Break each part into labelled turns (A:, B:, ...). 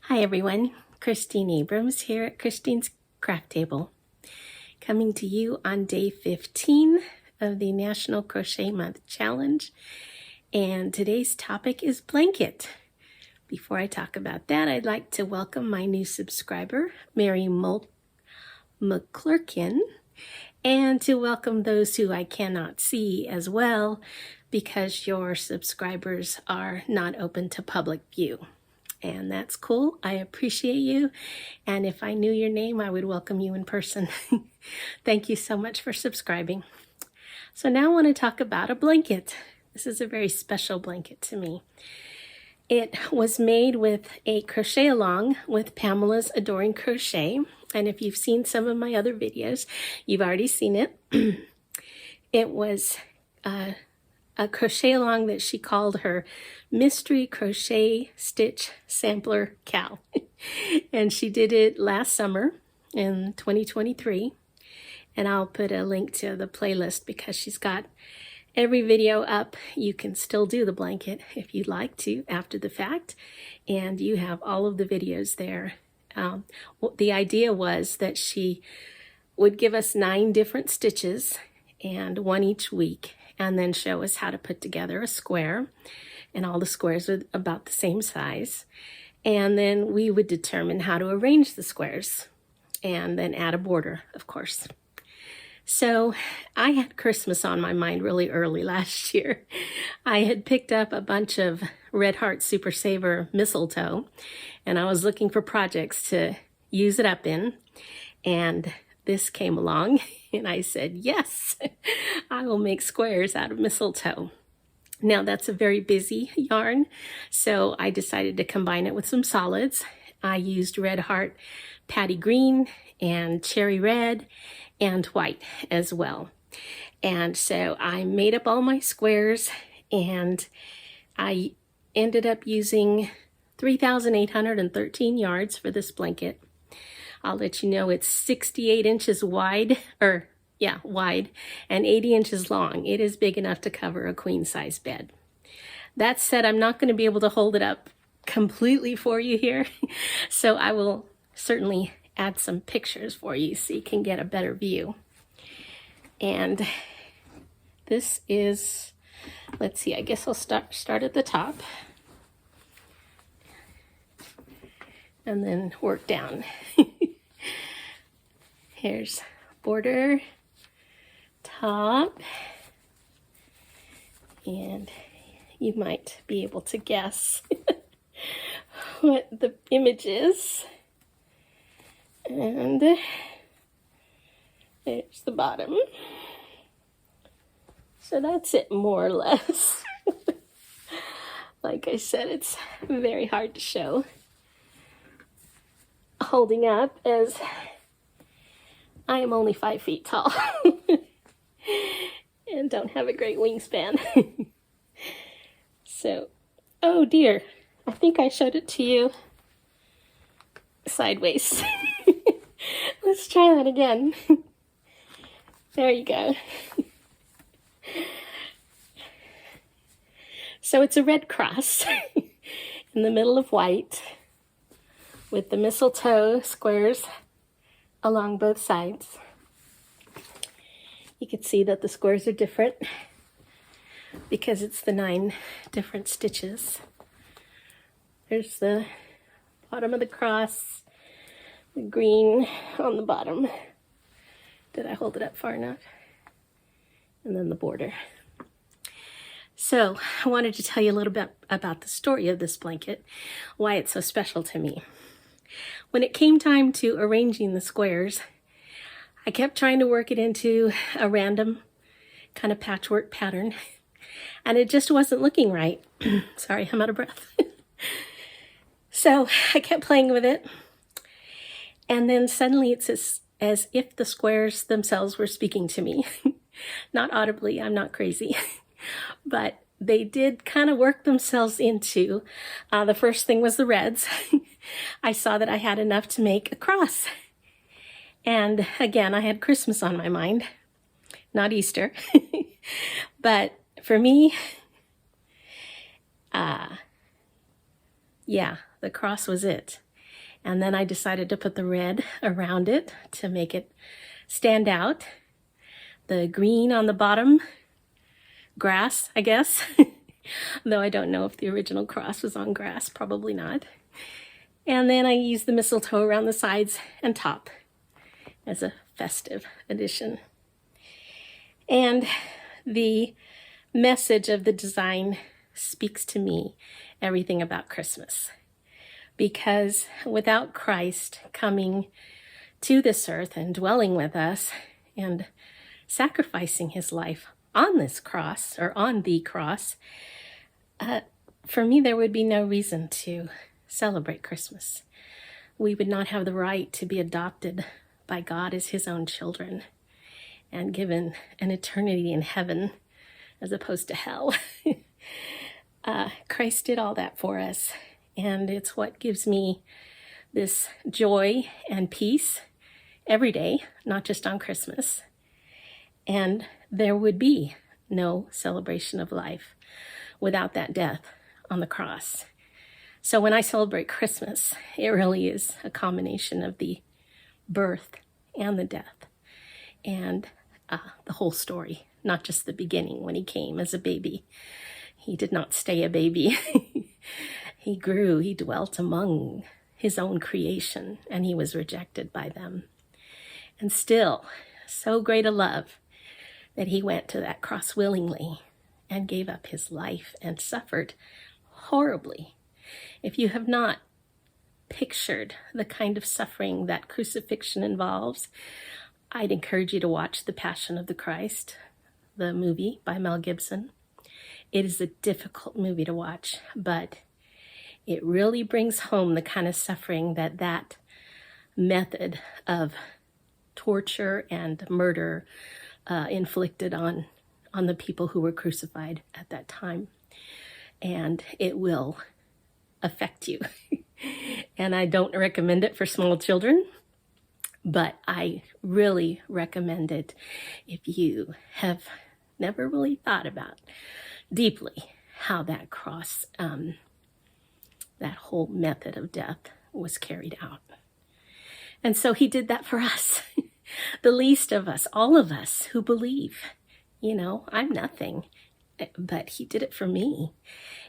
A: Hi everyone, Christine Abrams here at Christine's Craft Table, coming to you on day 15 of the National Crochet Month Challenge, and today's topic is blanket. Before I talk about that, I'd like to welcome my new subscriber, Mary McClurkin, and to welcome those who I cannot see as well because your subscribers are not open to public view. And that's cool. I appreciate you. And if I knew your name, I would welcome you in person. Thank you so much for subscribing. So now I want to talk about a blanket. This is a very special blanket to me. It was made with a crochet along with Pamela's Adoring Crochet. And if you've seen some of my other videos, you've already seen it. It was a crochet along that she called her Mystery Crochet Stitch Sampler Cal. And she did it last summer in 2023. And I'll put a link to the playlist because she's got every video up. You can still do the blanket if you'd like to after the fact. And you have all of the videos there. The idea was that she would give us 9 different stitches and one each week, and then show us how to put together a square, and all the squares are about the same size. And then we would determine how to arrange the squares and then add a border, of course. So I had Christmas on my mind really early last year. I had picked up a bunch of Red Heart Super Saver mistletoe, and I was looking for projects to use it up in, and this came along, and I said, yes, I will make squares out of mistletoe. Now that's a very busy yarn, so I decided to combine it with some solids. I used Red Heart Patty Green and Cherry Red and white as well. And so I made up all my squares, and I ended up using 3,813 yards for this blanket. I'll let you know it's 68 inches wide, wide, and 80 inches long. It is big enough to cover a queen size bed. That said, I'm not going to be able to hold it up completely for you here, so I will certainly add some pictures for you so you can get a better view. And this is, let's see, I guess I'll start at the top and then work down. Here's border, top, and you might be able to guess what the image is. And there's the bottom. So that's it, more or less. Like I said, it's very hard to show holding up as I am only 5 feet tall and don't have a great wingspan. So, oh dear, I think I showed it to you sideways. Let's try that again. There you go. So it's a red cross in the middle of white with the mistletoe squares along both sides. You can see that the squares are different because it's the 9 different stitches. There's the bottom of the cross, the green on the bottom. Did I hold it up far enough? And then the border. So I wanted to tell you a little bit about the story of this blanket, why it's so special to me. When it came time to arranging the squares, I kept trying to work it into a random kind of patchwork pattern, and it just wasn't looking right. Sorry, I'm out of breath. So I kept playing with it, and then suddenly it's as if the squares themselves were speaking to me. Not audibly, I'm not crazy, but they did kind of work themselves into, the first thing was the reds. I saw that I had enough to make a cross. And again, I had Christmas on my mind, not Easter. But for me, yeah, the cross was it. And then I decided to put the red around it to make it stand out. The green on the bottom, grass, I guess. Though I don't know if the original cross was on grass, probably not. And then I used the mistletoe around the sides and top as a festive addition. And the message of the design speaks to me everything about Christmas. Because without Christ coming to this earth and dwelling with us and sacrificing his life on this cross, or on the cross, for me there would be no reason to celebrate Christmas. We would not have the right to be adopted by God as his own children and given an eternity in heaven as opposed to hell. Christ did all that for us, and it's what gives me this joy and peace every day, not just on Christmas. And there would be no celebration of life without that death on the cross. So when I celebrate Christmas, it really is a combination of the birth and the death and the whole story, not just the beginning when he came as a baby. He did not stay a baby. He grew, he dwelt among his own creation, and he was rejected by them. And still, so great a love that he went to that cross willingly and gave up his life and suffered horribly. If you have not pictured the kind of suffering that crucifixion involves, I'd encourage you to watch The Passion of the Christ, the movie by Mel Gibson. It is a difficult movie to watch, but it really brings home the kind of suffering that method of torture and murder inflicted on the people who were crucified at that time. And it will affect you. And I don't recommend it for small children, but I really recommend it if you have never really thought about deeply how that cross, that whole method of death was carried out. And so he did that for us, the least of us, all of us who believe. You know, I'm nothing, but he did it for me.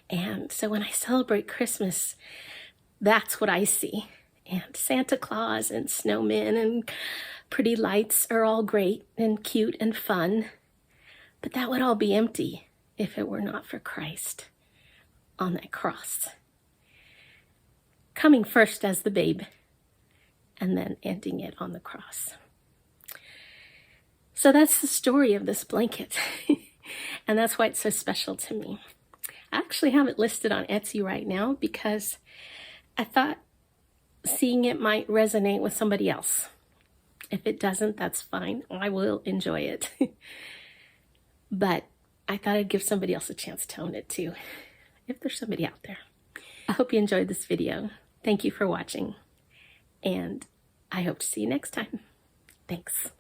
A: And so when I celebrate Christmas, that's what I see. And Santa Claus and snowmen and pretty lights are all great and cute and fun, but that would all be empty if it were not for Christ on that cross, coming first as the babe and then ending it on the cross. So that's the story of this blanket, and that's why it's so special to me. I actually have it listed on Etsy right now because I thought seeing it might resonate with somebody else. If it doesn't, that's fine. I will enjoy it. But I thought I'd give somebody else a chance to own it too, if there's somebody out there. I hope you enjoyed this video. Thank you for watching, and I hope to see you next time. Thanks.